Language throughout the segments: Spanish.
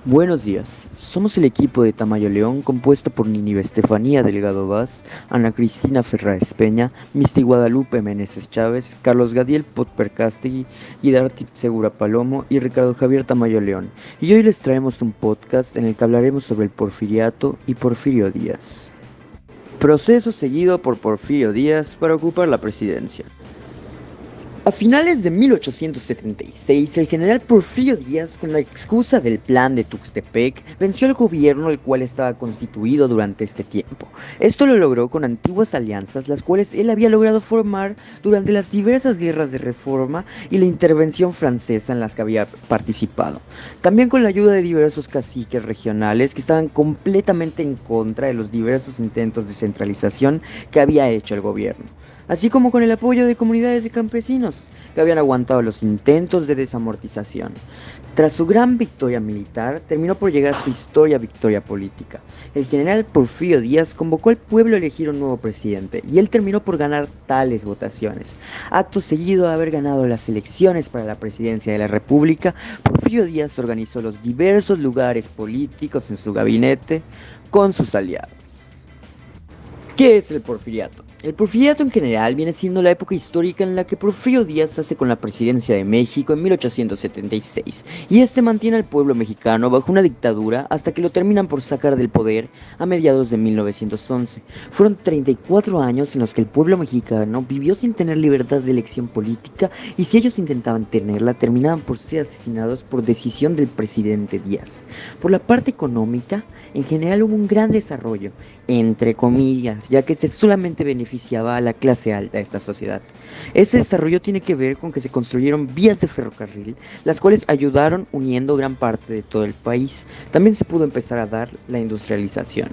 Buenos días, somos el equipo de Tamayo León compuesto por Nínive Estefanía Delgado Vaz, Ana Cristina Ferráez Peña, Misti Guadalupe Meneses Chávez, Carlos Gadiel Potpercástegui, Guidarti Segura Palomo y Ricardo Javier Tamayo León. Y hoy les traemos un podcast en el que hablaremos sobre el Porfiriato y Porfirio Díaz. Proceso seguido por Porfirio Díaz para ocupar la presidencia. A finales de 1876, el general Porfirio Díaz, con la excusa del plan de Tuxtepec, venció al gobierno el cual estaba constituido durante este tiempo. Esto lo logró con antiguas alianzas, las cuales él había logrado formar durante las diversas guerras de reforma y la intervención francesa en las que había participado. También con la ayuda de diversos caciques regionales que estaban completamente en contra de los diversos intentos de centralización que había hecho el gobierno, así como con el apoyo de comunidades de campesinos que habían aguantado los intentos de desamortización. Tras su gran victoria militar, terminó por llegar su histórica victoria política. El general Porfirio Díaz convocó al pueblo a elegir un nuevo presidente y él terminó por ganar tales votaciones. Acto seguido de haber ganado las elecciones para la presidencia de la República, Porfirio Díaz organizó los diversos lugares políticos en su gabinete con sus aliados. ¿Qué es el porfiriato? El porfiriato en general viene siendo la época histórica en la que Porfirio Díaz hace con la presidencia de México en 1876, y este mantiene al pueblo mexicano bajo una dictadura hasta que lo terminan por sacar del poder a mediados de 1911. Fueron 34 años en los que el pueblo mexicano vivió sin tener libertad de elección política, y si ellos intentaban tenerla, terminaban por ser asesinados por decisión del presidente Díaz. Por la parte económica, en general hubo un gran desarrollo, entre comillas, ya que este solamente beneficiaba a la clase alta de esta sociedad. Este desarrollo tiene que ver con que se construyeron vías de ferrocarril, las cuales ayudaron uniendo gran parte de todo el país. También se pudo empezar a dar la industrialización.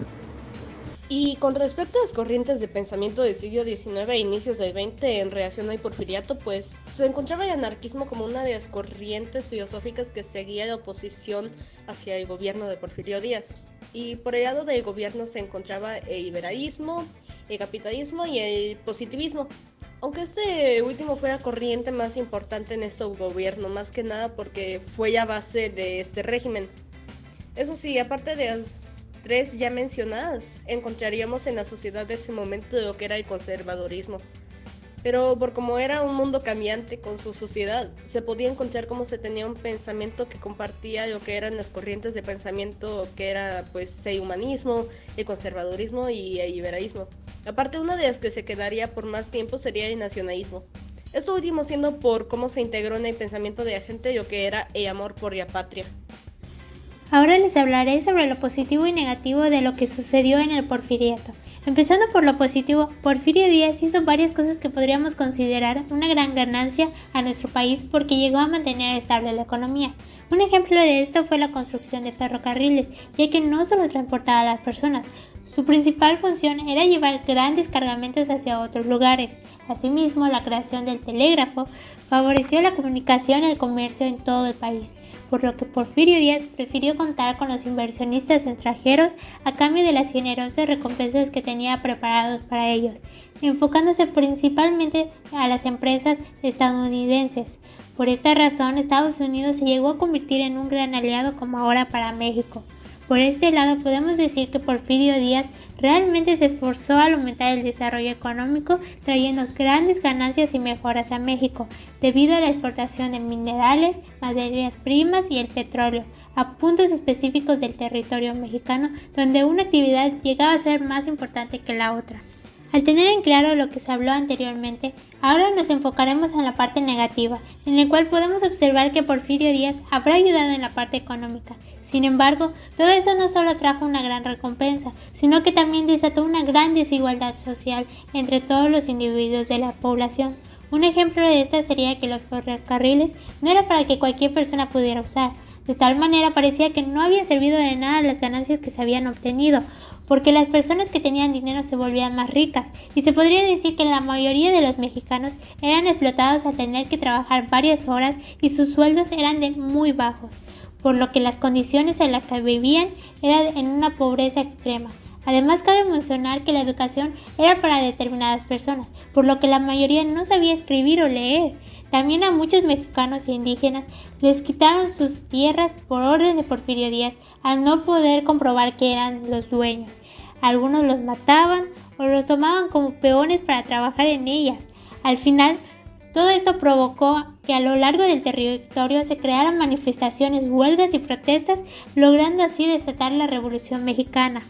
Y con respecto a las corrientes de pensamiento del siglo XIX e inicios del XX en relación al porfiriato, pues se encontraba el anarquismo como una de las corrientes filosóficas que seguía la oposición hacia el gobierno de Porfirio Díaz. Y por el lado del gobierno se encontraba el liberalismo, el capitalismo y el positivismo. Aunque este último fue la corriente más importante en este gobierno, más que nada porque fue la base de este régimen. Eso sí, aparte de las tres ya mencionadas, encontraríamos en la sociedad de ese momento lo que era el conservadurismo. Pero por como era un mundo cambiante con su sociedad, se podía encontrar cómo se tenía un pensamiento que compartía lo que eran las corrientes de pensamiento, que era pues el humanismo, el conservadurismo y el liberalismo. Aparte, una de las que se quedaría por más tiempo sería el nacionalismo. Esto último siendo por cómo se integró en el pensamiento de la gente lo que era el amor por la patria. Ahora les hablaré sobre lo positivo y negativo de lo que sucedió en el porfiriato. Empezando por lo positivo, Porfirio Díaz hizo varias cosas que podríamos considerar una gran ganancia a nuestro país porque llegó a mantener estable la economía. Un ejemplo de esto fue la construcción de ferrocarriles, ya que no solo transportaba a las personas, su principal función era llevar grandes cargamentos hacia otros lugares. Asimismo, la creación del telégrafo favoreció la comunicación y el comercio en todo el país, por lo que Porfirio Díaz prefirió contar con los inversionistas extranjeros a cambio de las generosas recompensas que tenía preparados para ellos, enfocándose principalmente a las empresas estadounidenses. Por esta razón, Estados Unidos se llegó a convertir en un gran aliado como ahora para México. Por este lado, podemos decir que Porfirio Díaz realmente se esforzó al aumentar el desarrollo económico, trayendo grandes ganancias y mejoras a México, debido a la exportación de minerales, materias primas y el petróleo, a puntos específicos del territorio mexicano, donde una actividad llegaba a ser más importante que la otra. Al tener en claro lo que se habló anteriormente, ahora nos enfocaremos en la parte negativa, en la cual podemos observar que Porfirio Díaz habrá ayudado en la parte económica. Sin embargo, todo eso no solo trajo una gran recompensa, sino que también desató una gran desigualdad social entre todos los individuos de la población. Un ejemplo de esta sería que los ferrocarriles no era para que cualquier persona pudiera usar. De tal manera parecía que no habían servido de nada las ganancias que se habían obtenido, porque las personas que tenían dinero se volvían más ricas, y se podría decir que la mayoría de los mexicanos eran explotados al tener que trabajar varias horas y sus sueldos eran de muy bajos, por lo que las condiciones en las que vivían eran en una pobreza extrema. Además, cabe mencionar que la educación era para determinadas personas, por lo que la mayoría no sabía escribir o leer. También a muchos mexicanos e indígenas les quitaron sus tierras por orden de Porfirio Díaz al no poder comprobar que eran los dueños. Algunos los mataban o los tomaban como peones para trabajar en ellas. Al final, todo esto provocó que a lo largo del territorio se crearan manifestaciones, huelgas y protestas, logrando así desatar la Revolución Mexicana.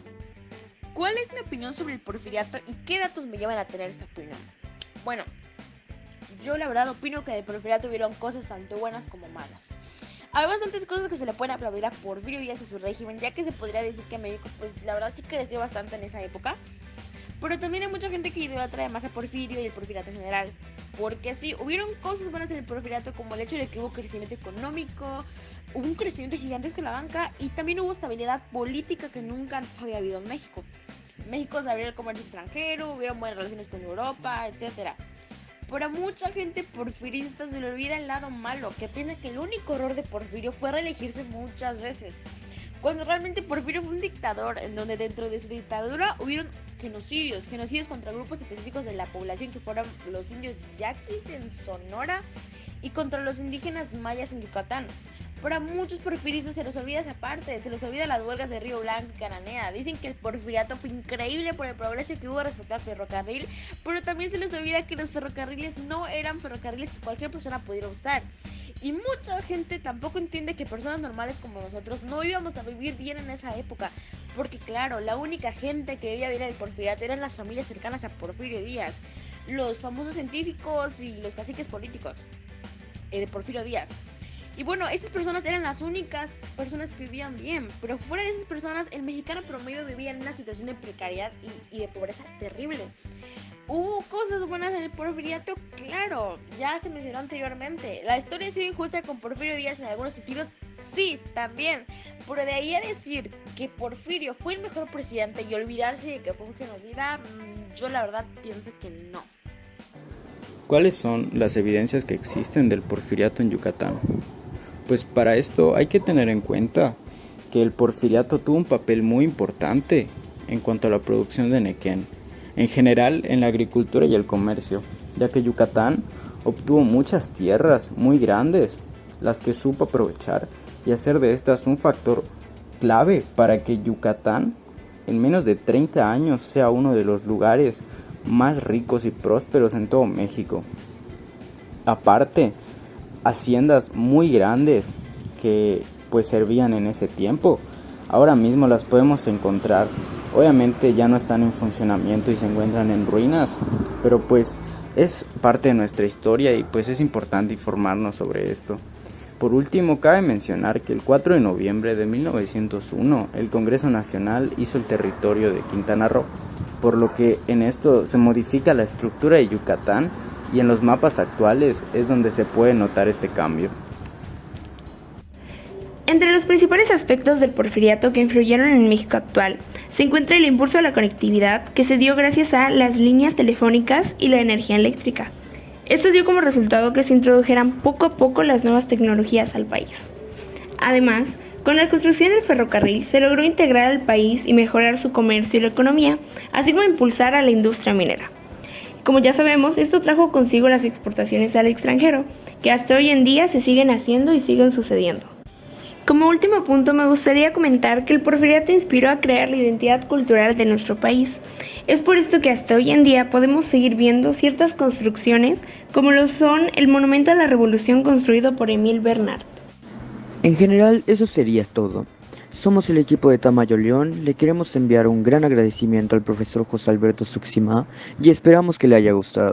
¿Cuál es mi opinión sobre el porfiriato y qué datos me llevan a tener esta opinión? Bueno, yo la verdad opino que del porfiriato hubieron cosas tanto buenas como malas. Hay bastantes cosas que se le pueden aplaudir a Porfirio Díaz y su régimen, ya que se podría decir que México, pues la verdad sí creció bastante en esa época. Pero también hay mucha gente que idolatra además a Porfirio y el porfiriato en general. Porque sí, hubieron cosas buenas en el porfiriato, como el hecho de que hubo crecimiento económico, hubo un crecimiento gigantesco en la banca y también hubo estabilidad política que nunca antes había habido en México. México se abrió el comercio extranjero, hubieron buenas relaciones con Europa, etc. Pero a mucha gente porfirista se le olvida el lado malo, que piensa que el único error de Porfirio fue reelegirse muchas veces, cuando realmente Porfirio fue un dictador, en donde dentro de su dictadura hubieron genocidios contra grupos específicos de la población, que fueron los indios yaquis en Sonora y contra los indígenas mayas en Yucatán. Pero a muchos porfiristas se les olvida esa parte, se les olvida las huelgas de Río Blanco y Cananea. Dicen que el porfiriato fue increíble por el progreso que hubo respecto al ferrocarril, pero también se les olvida que los ferrocarriles no eran ferrocarriles que cualquier persona pudiera usar. Y mucha gente tampoco entiende que personas normales como nosotros no íbamos a vivir bien en esa época, porque claro, la única gente que vivía bien el porfiriato eran las familias cercanas a Porfirio Díaz, los famosos científicos y los caciques políticos de Porfirio Díaz. Y bueno, esas personas eran las únicas personas que vivían bien, pero fuera de esas personas, el mexicano promedio vivía en una situación de precariedad y de pobreza terrible. ¿Hubo cosas buenas en el porfiriato? Claro, ya se mencionó anteriormente. ¿La historia ha sido injusta con Porfirio Díaz en algunos sentidos? Sí, también. Pero de ahí a decir que Porfirio fue el mejor presidente y olvidarse de que fue un genocida, yo la verdad pienso que no. ¿Cuáles son las evidencias que existen del porfiriato en Yucatán? Pues para esto hay que tener en cuenta que el porfiriato tuvo un papel muy importante en cuanto a la producción de nequén, en general en la agricultura y el comercio, ya que Yucatán obtuvo muchas tierras muy grandes, las que supo aprovechar y hacer de estas un factor clave para que Yucatán en menos de 30 años sea uno de los lugares más ricos y prósperos en todo México. Aparte, haciendas muy grandes que pues servían en ese tiempo, ahora mismo las podemos encontrar. Obviamente ya no están en funcionamiento y se encuentran en ruinas, pero pues es parte de nuestra historia y pues es importante informarnos sobre esto. Por último, cabe mencionar que el 4 de noviembre de 1901 el Congreso Nacional hizo el territorio de Quintana Roo, por lo que en esto se modifica la estructura de Yucatán y en los mapas actuales es donde se puede notar este cambio. Entre los principales aspectos del porfiriato que influyeron en México actual se encuentra el impulso a la conectividad que se dio gracias a las líneas telefónicas y la energía eléctrica. Esto dio como resultado que se introdujeran poco a poco las nuevas tecnologías al país. Además, con la construcción del ferrocarril se logró integrar al país y mejorar su comercio y la economía, así como impulsar a la industria minera. Como ya sabemos, esto trajo consigo las exportaciones al extranjero, que hasta hoy en día se siguen haciendo y siguen sucediendo. Como último punto, me gustaría comentar que el porfiriato inspiró a crear la identidad cultural de nuestro país. Es por esto que hasta hoy en día podemos seguir viendo ciertas construcciones, como lo son el Monumento a la Revolución construido por Emil Bernard. En general, eso sería todo. Somos el equipo de Tamayo León, le queremos enviar un gran agradecimiento al profesor José Alberto Suxima y esperamos que le haya gustado.